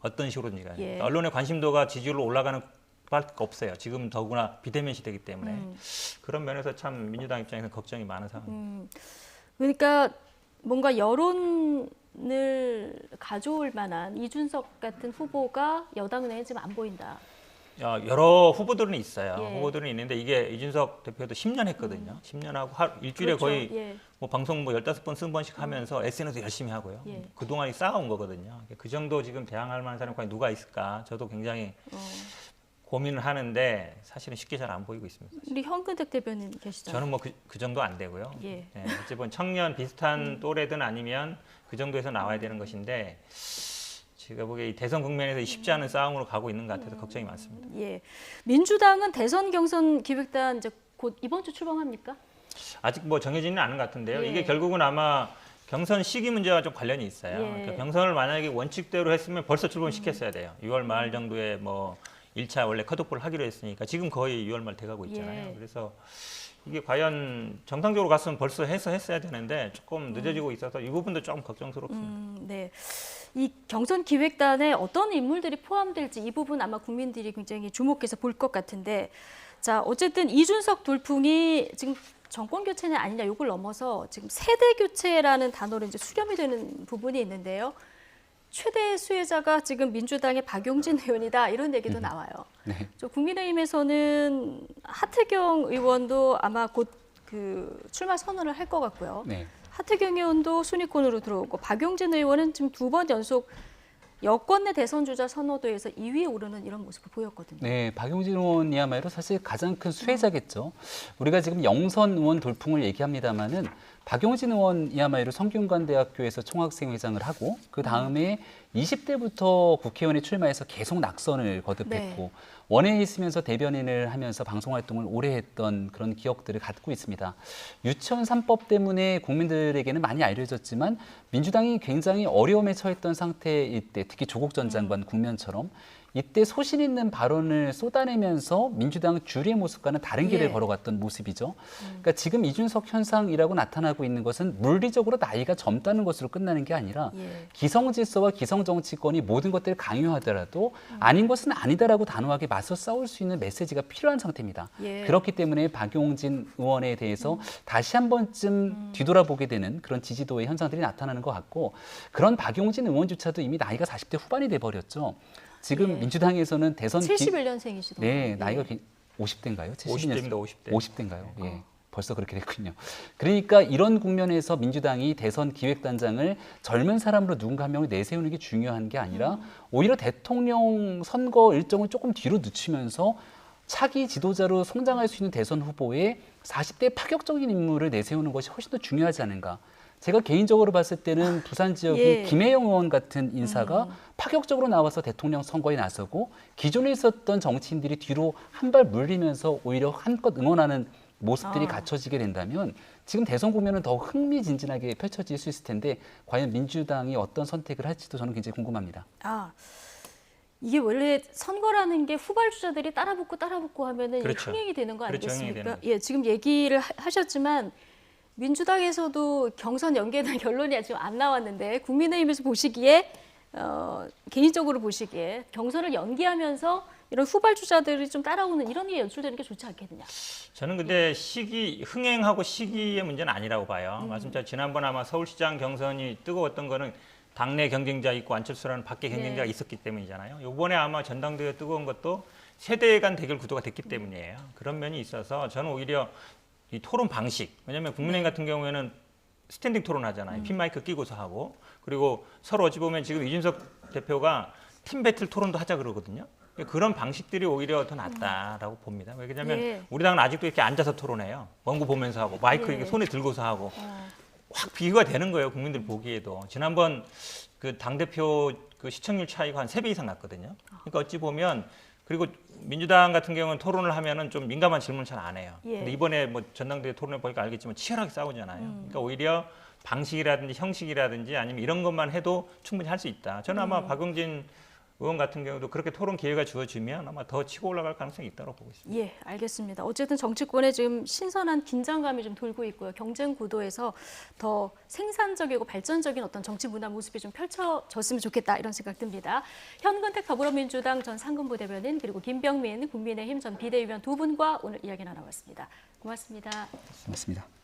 어떤 식으로든지 간에. 예. 그러니까 언론의 관심도가 지지율로 올라가는 수밖에 없어요. 지금 더구나 비대면 시대이기 때문에. 그런 면에서 참 민주당 입장에서는 걱정이 많은 상황입니다. 그러니까 뭔가 여론을 가져올 만한 이준석 같은 후보가 여당 내에 지금 안 보인다. 여러 후보들은 있어요. 예. 후보들은 있는데 이게 이준석 대표도 10년 했거든요. 10년 하고 일주일에 그렇죠. 거의 예. 뭐 방송 뭐 15번, 20번씩 하면서 SNS 열심히 하고요. 예. 그동안이 쌓아온 거거든요. 그 정도 지금 대항할 만한 사람이 과연 누가 있을까? 저도 굉장히 고민을 하는데 사실은 쉽게 잘 안 보이고 있습니다. 우리 현근택 대변인 계시잖아요. 저는 뭐 그 정도 안 되고요. 예. 어쨌든 청년 비슷한 또래든 아니면 그 정도에서 나와야 되는 것인데 제가 보기에 이 대선 국면에서 쉽지 않은 싸움으로 가고 있는 것 같아서 걱정이 많습니다. 예. 민주당은 대선 경선 기획단 이제 곧 이번 주 출범합니까? 아직 뭐 정해지는 않은 것 같은데요. 예. 이게 결국은 아마 경선 시기 문제와 좀 관련이 있어요. 예. 그러니까 경선을 만약에 원칙대로 했으면 벌써 출범시켰어야 돼요. 6월 말 정도에 뭐 1차 원래 컷오프를 하기로 했으니까 지금 거의 6월 말 돼가고 있잖아요. 예. 그래서 이게 과연 정상적으로 갔으면 벌써 했어야 되는데 조금 늦어지고 있어서 이 부분도 좀 걱정스럽습니다. 네. 이 경선 기획단에 어떤 인물들이 포함될지 이 부분 아마 국민들이 굉장히 주목해서 볼 것 같은데, 자 어쨌든 이준석 돌풍이 지금 정권 교체는 아니냐 이걸 넘어서 지금 세대 교체라는 단어로 이제 수렴이 되는 부분이 있는데요. 최대 수혜자가 지금 민주당의 박용진 의원이다 이런 얘기도 나와요. 네. 저 국민의힘에서는 하태경 의원도 아마 곧 그 출마 선언을 할 것 같고요. 네. 하태경 의원도 순위권으로 들어오고 박용진 의원은 지금 2번 연속 여권 내 대선 주자 선호도에서 2위에 오르는 이런 모습을 보였거든요. 네, 박용진 의원이야말로 사실 가장 큰 수혜자겠죠. 우리가 지금 영선 의원 돌풍을 얘기합니다마는 박용진 의원이야말로 성균관대학교에서 총학생회장을 하고 그 다음에 20대부터 국회의원에 출마해서 계속 낙선을 거듭했고 네. 원외에 있으면서 대변인을 하면서 방송활동을 오래 했던 그런 기억들을 갖고 있습니다. 유치원 3법 때문에 국민들에게는 많이 알려졌지만 민주당이 굉장히 어려움에 처했던 상태일 때 특히 조국 전 장관 국면처럼 이때 소신 있는 발언을 쏟아내면서 민주당 주류의 모습과는 다른 길을 예. 걸어갔던 모습이죠. 그러니까 지금 이준석 현상이라고 나타나고 있는 것은 물리적으로 나이가 젊다는 것으로 끝나는 게 아니라 예. 기성질서와 기성정치권이 모든 것들을 강요하더라도 아닌 것은 아니다라고 단호하게 맞서 싸울 수 있는 메시지가 필요한 상태입니다. 예. 그렇기 때문에 박용진 의원에 대해서 다시 한 번쯤 뒤돌아보게 되는 그런 지지도의 현상들이 나타나는 것 같고 그런 박용진 의원조차도 이미 나이가 40대 후반이 돼버렸죠. 지금 예. 민주당에서는 대선 71년생이시더라고요. 네, 나이가 50대인가요? 50대입니다. 50대. 50대인가요? 예. 벌써 그렇게 됐군요. 그러니까 이런 국면에서 민주당이 대선 기획단장을 젊은 사람으로 누군가 한 명을 내세우는 게 중요한 게 아니라 오히려 대통령 선거 일정을 조금 뒤로 늦추면서 차기 지도자로 성장할 수 있는 대선 후보에 40대 파격적인 인물을 내세우는 것이 훨씬 더 중요하지 않은가. 제가 개인적으로 봤을 때는 부산 지역이 예. 김혜영 의원 같은 인사가 파격적으로 나와서 대통령 선거에 나서고 기존에 있었던 정치인들이 뒤로 한 발 물리면서 오히려 한껏 응원하는 모습들이 갖춰지게 된다면 지금 대선 국면은 더 흥미진진하게 펼쳐질 수 있을 텐데 과연 민주당이 어떤 선택을 할지도 저는 굉장히 궁금합니다. 이게 원래 선거라는 게 후발주자들이 따라붙고 하면은 이게 그렇죠. 흥행이 되는 거 그렇죠, 흥행이 아니겠습니까? 되는 예, 지금 얘기를 하셨지만 민주당에서도 경선 연계에 대한 결론이 아직 안 나왔는데 국민의힘에서 보시기에 개인적으로 보시기에 경선을 연기하면서 이런 후발주자들이 좀 따라오는 이런 게 연출되는 게 좋지 않겠느냐? 저는 근데 흥행하고 시기의 문제는 아니라고 봐요. 말씀처럼 지난번 아마 서울시장 경선이 뜨거웠던 거는 당내 경쟁자 있고 안철수라는 밖에 경쟁자가 네. 있었기 때문이잖아요. 이번에 아마 전당대회 뜨거운 것도 세대 간 대결 구도가 됐기 때문이에요. 그런 면이 있어서 저는 오히려 이 토론 방식, 왜냐하면 국민의힘 같은 경우에는 스탠딩 토론 하잖아요. 핀 마이크 끼고서 하고, 그리고 서로 어찌 보면 지금 이준석 대표가 팀 배틀 토론도 하자 그러거든요. 그런 방식들이 오히려 더 낫다라고 봅니다. 왜냐하면 예. 우리 당은 아직도 이렇게 앉아서 토론해요. 원고 보면서 하고 마이크 예. 이렇게 손에 들고서 하고 확 비교가 되는 거예요. 국민들 보기에도. 지난번 그 당대표 그 시청률 차이가 한 3배 이상 났거든요. 그러니까 어찌 보면 그리고 민주당 같은 경우는 토론을 하면은 좀 민감한 질문을 잘 안 해요. 예. 근데 이번에 뭐 전당대회 토론해 보니까 알겠지만 치열하게 싸우잖아요. 그러니까 오히려 방식이라든지 형식이라든지 아니면 이런 것만 해도 충분히 할 수 있다. 저는 아마 박용진 의원 같은 경우도 그렇게 토론 기회가 주어지면 아마 더 치고 올라갈 가능성이 있다고 보고 있습니다. 예, 알겠습니다. 어쨌든 정치권에 지금 신선한 긴장감이 좀 돌고 있고요. 경쟁 구도에서 더 생산적이고 발전적인 어떤 정치 문화 모습이 좀 펼쳐졌으면 좋겠다 이런 생각 듭니다. 현근택 더불어민주당 전 상근부대변인 그리고 김병민 국민의힘 전 비대위원 두 분과 오늘 이야기 나눠봤습니다. 고맙습니다. 고맙습니다.